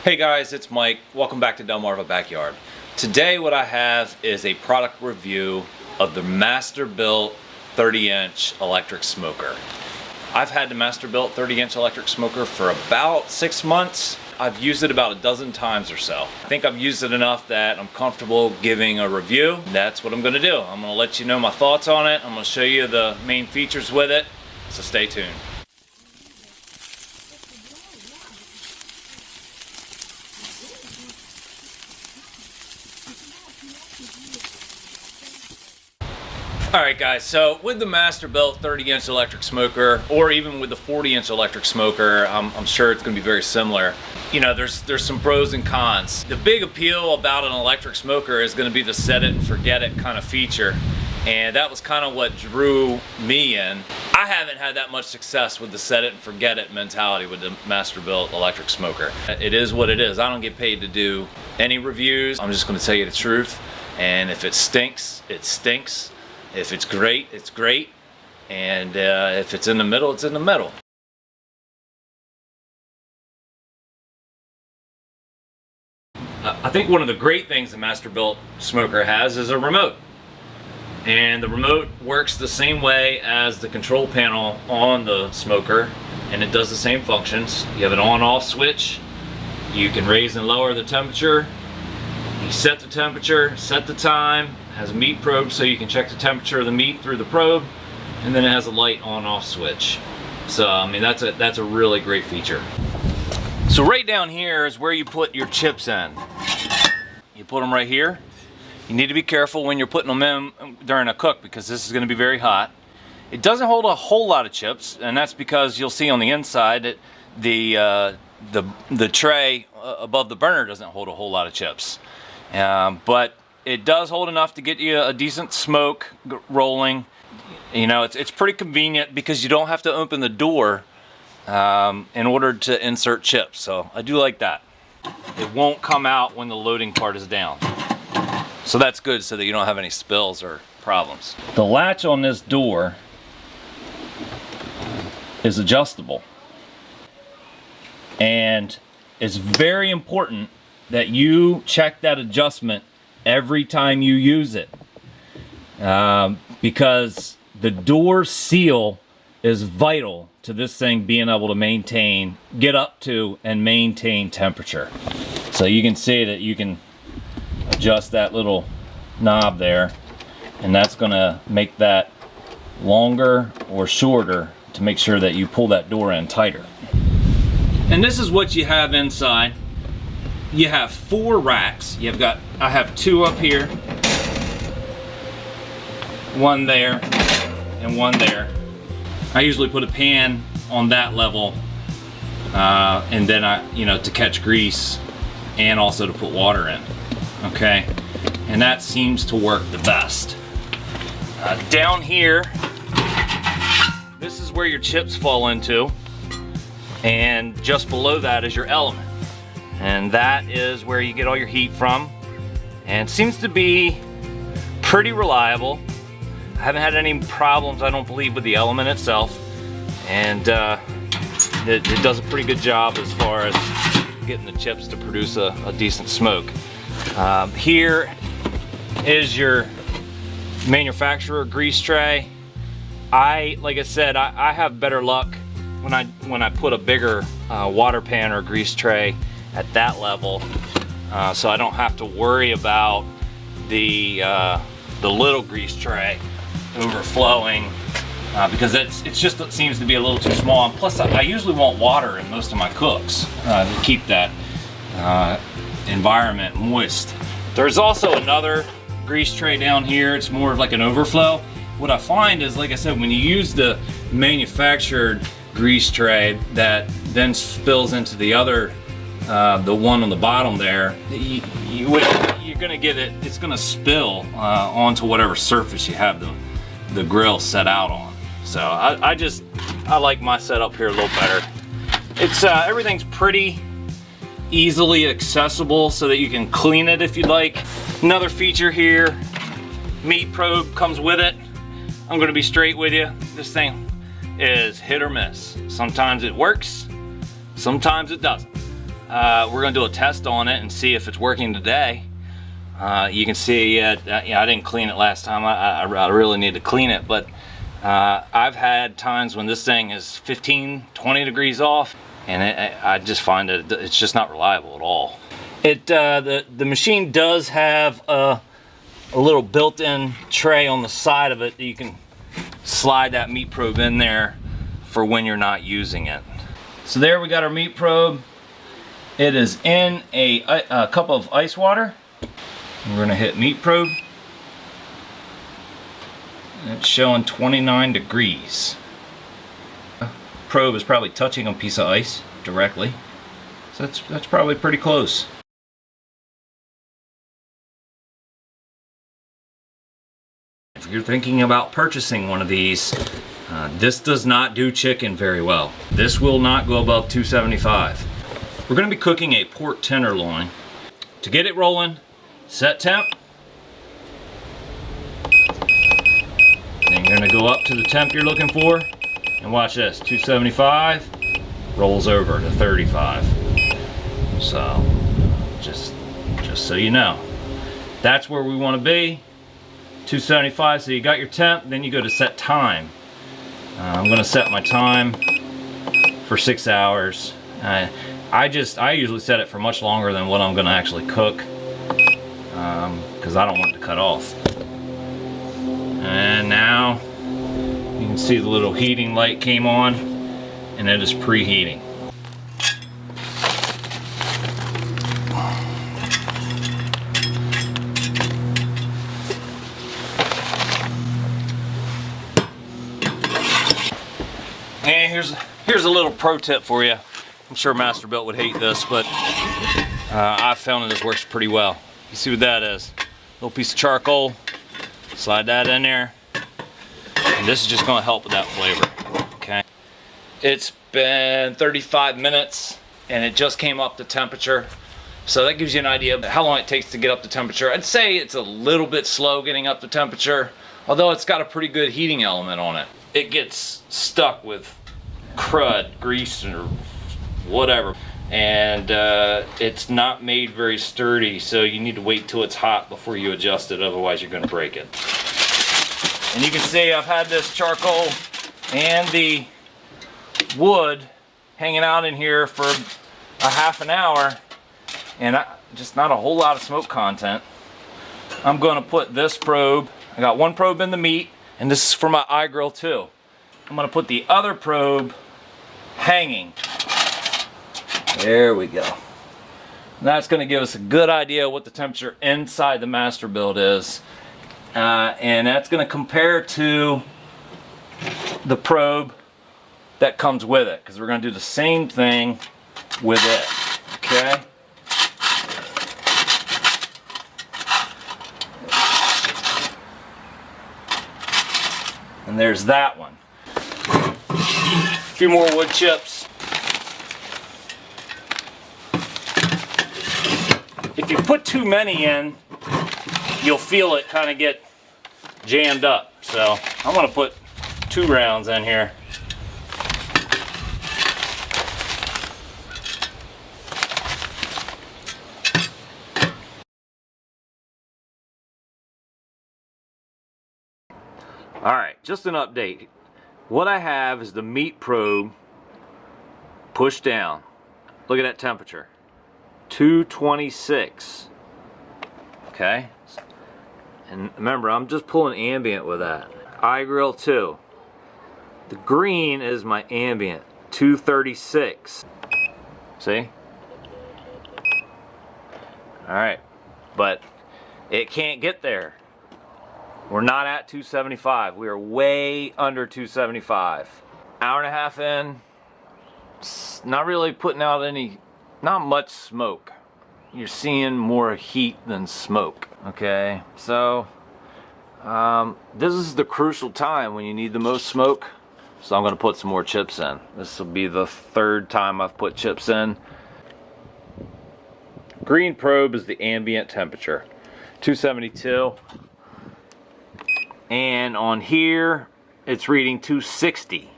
Hey guys, it's Mike. Welcome back to Delmarva Backyard. Today what I have is a product review of the Masterbuilt 30-inch electric smoker. I've had the Masterbuilt 30-inch electric smoker for about 6 months. I've used it about a dozen times or so. I think I've used it enough that I'm comfortable giving a review. That's what I'm going to do. I'm going to let you know my thoughts on it. I'm going to show you the main features with it, so stay tuned. Alright guys, so with the Masterbuilt 30-inch electric smoker, or even with the 40-inch electric smoker, I'm sure it's going to be very similar. You know, there's some pros and cons. The big appeal about an electric smoker is going to be the set it and forget it kind of feature. And that was kind of what drew me in. I haven't had that much success with the set it and forget it mentality with the Masterbuilt electric smoker. It is what it is. I don't get paid to do any reviews. I'm just going to tell you the truth. And if it stinks, it stinks. If it's great, it's great. And if it's in the middle, it's in the middle. I think one of the great things the Masterbuilt smoker has is a remote. And the remote works the same way as the control panel on the smoker, and it does the same functions. You have an on-off switch. You can raise and lower the temperature. You set the temperature, set the time. It has a meat probe so you can check the temperature of the meat through the probe, and then it has a light on-off switch. So I mean, that's a really great feature. So right down here is where you put your chips in. You put them right here. You need to be careful when you're putting them in during a cook, because this is going to be very hot. It doesn't hold a whole lot of chips, and that's because you'll see on the inside that the tray above the burner doesn't hold a whole lot of chips. But it does hold enough to get you a decent smoke rolling. You know, it's pretty convenient because you don't have to open the door in order to insert chips. So I do like that. It won't come out when the loading part is down. So that's good, so that you don't have any spills or problems. The latch on this door is adjustable. And it's very important that you check that adjustment every time you use it, because the door seal is vital to this thing being able to get up to and maintain temperature. So you can see that you can adjust that little knob there, and that's going to make that longer or shorter to make sure that you pull that door in tighter. And this is what you have inside. You have 4 racks. I have 2 up here, 1 there, and 1 there. I usually put a pan on that level, and then to catch grease, and also to put water in. Okay, and that seems to work the best. Down here, this is where your chips fall into, and just below that is your element. And that is where you get all your heat from, and it seems to be pretty reliable. I haven't had any problems, I don't believe, with the element itself, and it does a pretty good job as far as getting the chips to produce a decent smoke. Here is your manufacturer grease tray. Like I said, I have better luck when I put a bigger water pan or grease tray at that level, so I don't have to worry about the little grease tray overflowing, because it seems to be a little too small. And plus, I usually want water in most of my cooks to keep that environment moist. There's also another grease tray down here. It's more of like an overflow. What I find is, like I said, when you use the manufactured grease tray that then spills into the other, the one on the bottom there, you're gonna get it. It's gonna spill onto whatever surface you have the grill set out on. So I like my setup here a little better. It's everything's pretty easily accessible, so that you can clean it if you'd like. Another feature here, meat probe comes with it. I'm gonna be straight with you. This thing is hit or miss. Sometimes it works, sometimes it doesn't. We're gonna do a test on it and see if it's working today. You can see I didn't clean it last time. I really need to clean it, but I've had times when this thing is 15-20 degrees off, and I just find that it's just not reliable at all. The machine does have a little built-in tray on the side of it that you can slide that meat probe in there for when you're not using it. So there we got our meat probe. It is in a cup of ice water. We're gonna hit meat probe. It's showing 29 degrees. Probe is probably touching a piece of ice directly. So that's probably pretty close. If you're thinking about purchasing one of these, this does not do chicken very well. This will not go above 275. We're gonna be cooking a pork tenderloin. To get it rolling, set temp. Then you're gonna go up to the temp you're looking for, and watch this, 275, rolls over to 35. So, just so you know. That's where we wanna be, 275, so you got your temp, then you go to set time. I'm gonna set my time for 6 hours. I usually set it for much longer than what I'm gonna actually cook, because I don't want it to cut off. And now you can see the little heating light came on, and it is preheating. And here's a little pro tip for you. I'm sure Masterbuilt would hate this, but I've found that this works pretty well. You see what that is? Little piece of charcoal. Slide that in there. And this is just going to help with that flavor. Okay. It's been 35 minutes and it just came up to temperature. So that gives you an idea of how long it takes to get up to temperature. I'd say it's a little bit slow getting up to temperature, although it's got a pretty good heating element on it. It gets stuck with crud, grease, or whatever, and it's not made very sturdy, so you need to wait till it's hot before you adjust it, otherwise you're going to break it. And you can see I've had this charcoal and the wood hanging out in here for a half an hour, and just not a whole lot of smoke content. I'm going to put this probe, I got one probe in the meat, and this is for my eye grill too. I'm going to put the other probe hanging. There we go. And that's going to give us a good idea what the temperature inside the Masterbuilt is. And that's going to compare to the probe that comes with it, because we're going to do the same thing with it. Okay? And there's that one. A few more wood chips. If you put too many in, you'll feel it kind of get jammed up. So I'm going to put 2 rounds in here. Alright, just an update. What I have is the meat probe pushed down. Look at that temperature. 226. Okay? And remember, I'm just pulling ambient with that. Eye grill 2. The green is my ambient. 236. See? Alright. But it can't get there. We're not at 275. We are way under 275. Hour and a half in, not really putting out not much smoke. You're seeing more heat than smoke. Okay, so this is the crucial time when you need the most smoke. So I'm going to put some more chips in. This will be the 3rd time I've put chips in. Green probe is the ambient temperature, 272. And on here, it's reading 260.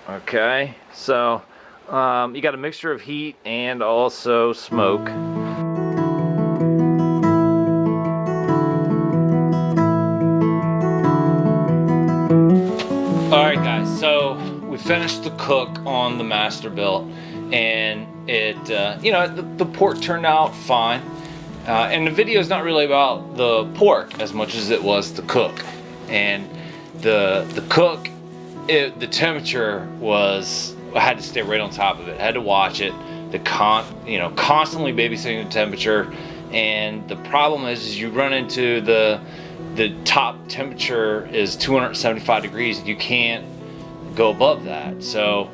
Okay, so You got a mixture of heat and also smoke. Alright guys, so we finished the cook on the Masterbuilt, and it, you know, the pork turned out fine. And the video is not really about the pork as much as it was the cook. And the cook, the temperature was, I had to stay right on top of it. I had to watch it. Constantly babysitting the temperature. And the problem is you run into the top temperature is 275 degrees, and you can't go above that. So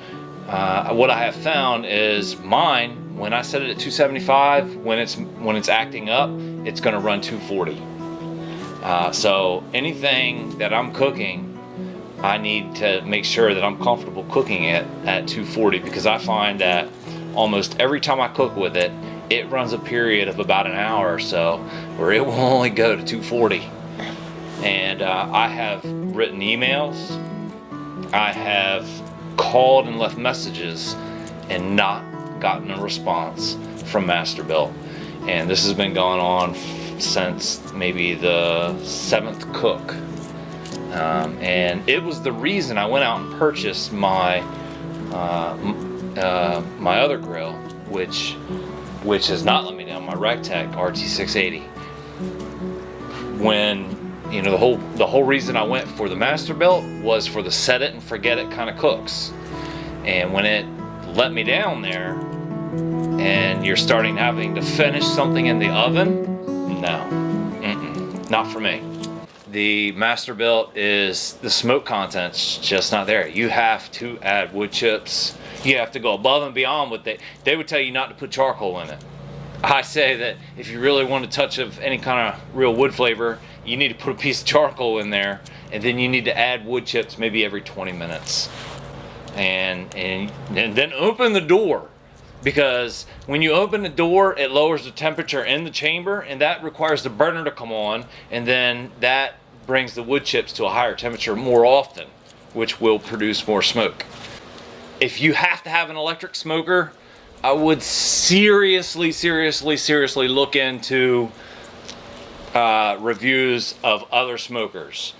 what I have found is mine, when I set it at 275, when it's acting up, it's going to run 240. So anything that I'm cooking, I need to make sure that I'm comfortable cooking it at 240, because I find that almost every time I cook with it, it runs a period of about an hour or so where it will only go to 240. And I have written emails, I have called and left messages and not gotten a response from Masterbuilt. And this has been going on since maybe the 7th cook. And it was the reason I went out and purchased my my other grill, which has not let me down, my Rectech RT680. When, you know, the whole reason I went for the Masterbuilt was for the set it and forget it kind of cooks. And when it let me down there and you're starting having to finish something in the oven, no, not for me. The Masterbuilt is, the smoke content's just not there. You have to add wood chips. You have to go above and beyond what they would tell you not to put charcoal in it. I say that if you really want a touch of any kind of real wood flavor, you need to put a piece of charcoal in there, and then you need to add wood chips maybe every 20 minutes. And then open the door, because when you open the door, it lowers the temperature in the chamber, and that requires the burner to come on, and then that brings the wood chips to a higher temperature more often, which will produce more smoke. If you have to have an electric smoker, I would seriously look into reviews of other smokers.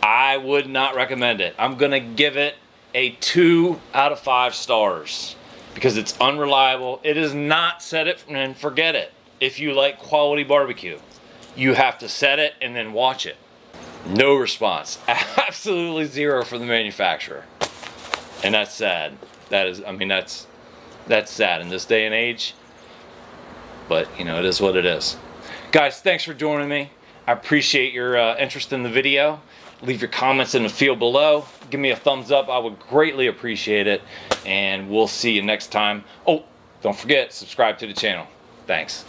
I would not recommend it. I'm gonna give it a 2 out of 5 stars because it's unreliable. It is not set it and forget it. If you like quality barbecue, you have to set it and then watch it. No response. Absolutely zero from the manufacturer. And that's sad. That is, I mean, that's sad in this day and age. But, you know, it is what it is. Guys, thanks for joining me. I appreciate your interest in the video. Leave your comments in the field below. Give me a thumbs up. I would greatly appreciate it. And we'll see you next time. Oh, don't forget, subscribe to the channel. Thanks.